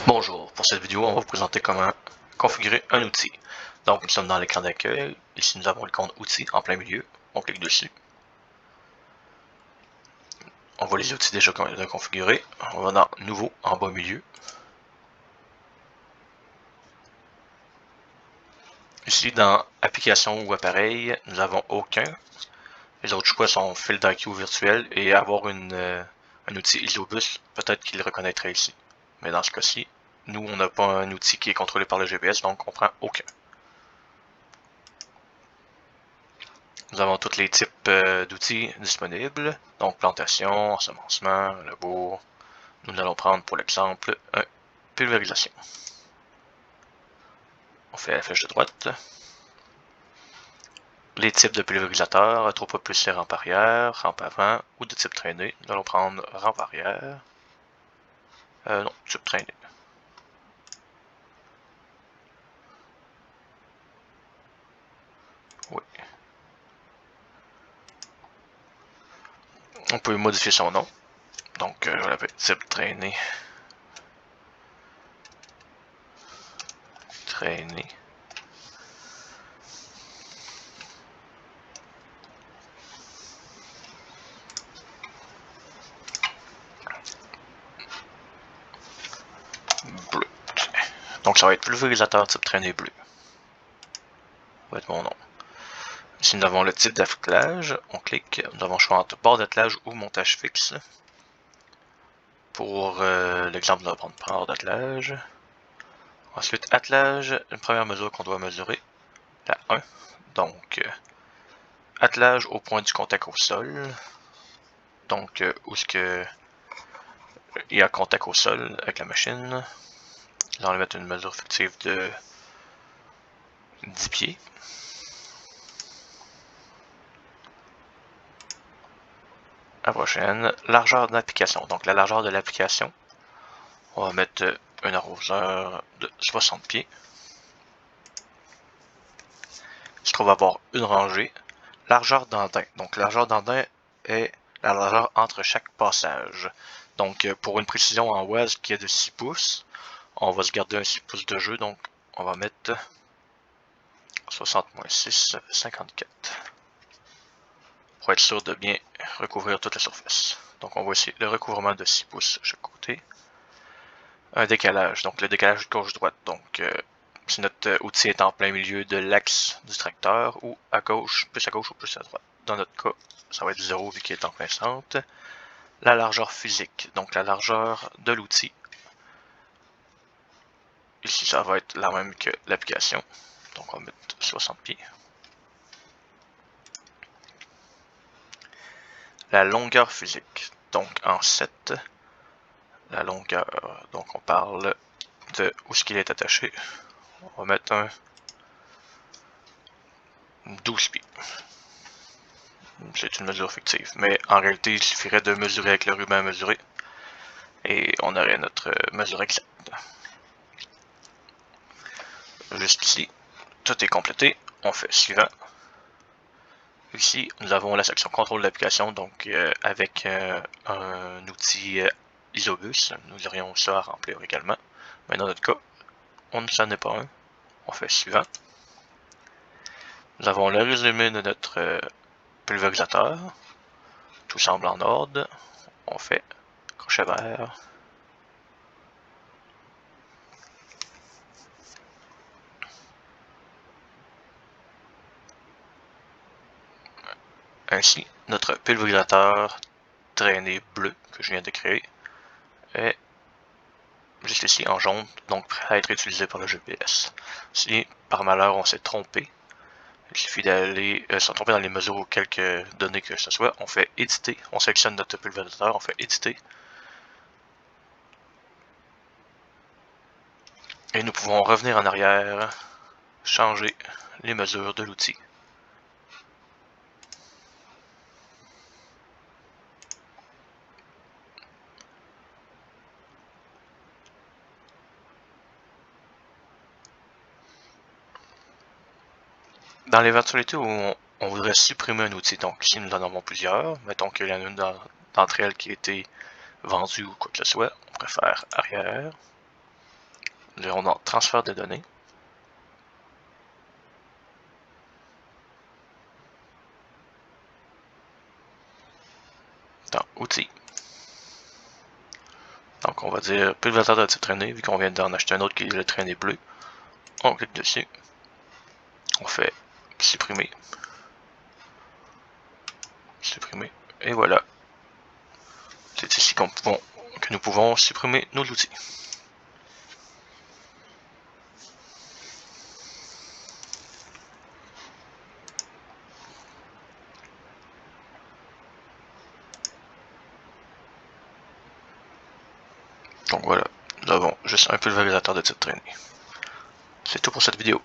Bonjour, pour cette vidéo, on va vous présenter comment configurer un outil. Donc, nous sommes dans l'écran d'accueil. Ici, nous avons l'icône outils en plein milieu. On clique dessus. On voit les outils déjà configurés. On va dans Nouveau en bas milieu. Ici, dans Applications ou Appareils, nous n'avons aucun. Les autres choix sont fil d'IQ virtuel et avoir un outil Isobus, peut-être qu'il le reconnaîtrait ici. Mais dans ce cas-ci, nous, on n'a pas un outil qui est contrôlé par le GPS, donc on prend aucun. Nous avons tous les types d'outils disponibles, donc plantation, ensemencement, labour. Nous allons prendre pour l'exemple un pulvérisation. On fait la flèche de droite. Les types de pulvérisateurs, trop propulsé rampe arrière, rampe avant ou de type traîné. Nous allons prendre rampe arrière. Non, type traîné. Oui. On peut modifier son nom. Donc, je l'appelle type traîné. Traîné. Bleu. Donc, ça va être pulvérisateur type traîné bleu. Ça va être mon nom. Ici, nous avons le type d'attelage. On clique. Nous avons le choix entre bord d'attelage ou montage fixe. Pour l'exemple, nous allons prendre bord d'attelage. Ensuite, attelage, une première mesure qu'on doit mesurer, la 1. Donc, attelage au point du contact au sol. Donc, où est-ce que il y a contact au sol avec la machine. Nous allons mettre une mesure fictive de 10 pieds. La prochaine, largeur d'application. Donc, la largeur de l'application, on va mettre un arroseur de 60 pieds. Il se trouve avoir une rangée. Largeur d'andin. Donc, largeur d'andin est la largeur entre chaque passage. Donc, pour une précision en WAS qui est de 6 pouces, on va se garder un 6 pouces de jeu. Donc, on va mettre 60-6, 54. Pour être sûr de bien recouvrir toute la surface. Donc, on voit ici le recouvrement de 6 pouces de chaque côté. Un décalage. Donc, le décalage gauche-droite. Donc, si notre outil est en plein milieu de l'axe du tracteur ou à gauche ou plus à droite. Dans notre cas, ça va être 0 vu qu'il est en plein centre. La largeur physique, donc la largeur de l'outil. Ici, ça va être la même que l'application. Donc, on va mettre 60 pieds. La longueur physique, donc en 7. La longueur, donc on parle de où est-ce qu'il est attaché. On va mettre un 12 pieds. C'est une mesure fictive, mais en réalité, il suffirait de mesurer avec le ruban mesuré et on aurait notre mesure exacte. Juste ici, tout est complété. On fait suivant. Ici, nous avons la section contrôle d'application, donc avec un outil Isobus, nous aurions ça à remplir également. Mais dans notre cas, on ne s'en est pas un. On fait suivant. Nous avons le résumé de notre pulvérisateur. Tout semble en ordre. On fait crochet vert. Ainsi, notre pulvérisateur traîné bleu que je viens de créer est juste ici en jaune, donc prêt à être utilisé par le GPS. Si par malheur on s'est trompé, il suffit d'aller s'en tromper dans les mesures ou quelques données que ce soit, on fait éditer, on sélectionne notre pulvérisateur, on fait éditer. Et nous pouvons revenir en arrière, changer les mesures de l'outil. Dans l'éventualité où on voudrait supprimer un outil, donc ici nous en avons plusieurs, mettons qu'il y en a une d'entre elles qui a été vendue ou quoi que ce soit, on préfère arrière. nous irons dans transfert des données. Dans outils. Donc on va dire pulvérisateur de titre traîné, vu qu'on vient d'en acheter un autre qui est le traîné bleu. On clique dessus. On fait supprimer. Supprimer. Et voilà. C'est ici que nous pouvons supprimer nos outils. Donc voilà, nous avons juste un pulvérisateur de titre traîné. C'est tout pour cette vidéo.